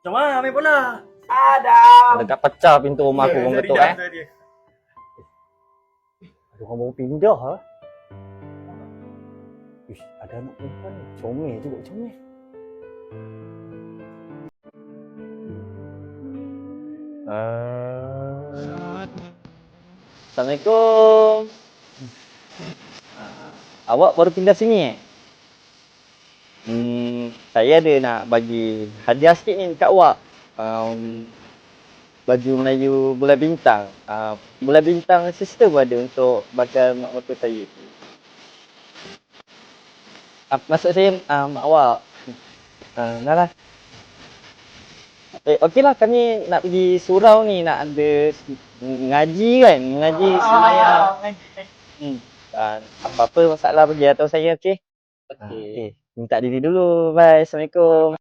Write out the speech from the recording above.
Macam mana main bola? Dekat pecah pintu rumah aku orang betul eh. Dia. Ada orang baru pindah ah. Ish, ada anak perempuan ni. Comel juga comel. Assalamualaikum. Awak baru pindah sini eh? Saya ada nak bagi hadiah sikit ni dekat awak. Baju Melayu Bulan Bintang. Bulan Bintang sister pun ada untuk bakal mak mertua saya. Maksud saya mak awak. Dah lah. Okeylah, kami nak pergi surau ni, nak ada ngaji kan, ngaji semayang. Apa-apa masalah pergi atau saya, okey? Okey. Minta diri dulu. Bye. Assalamualaikum.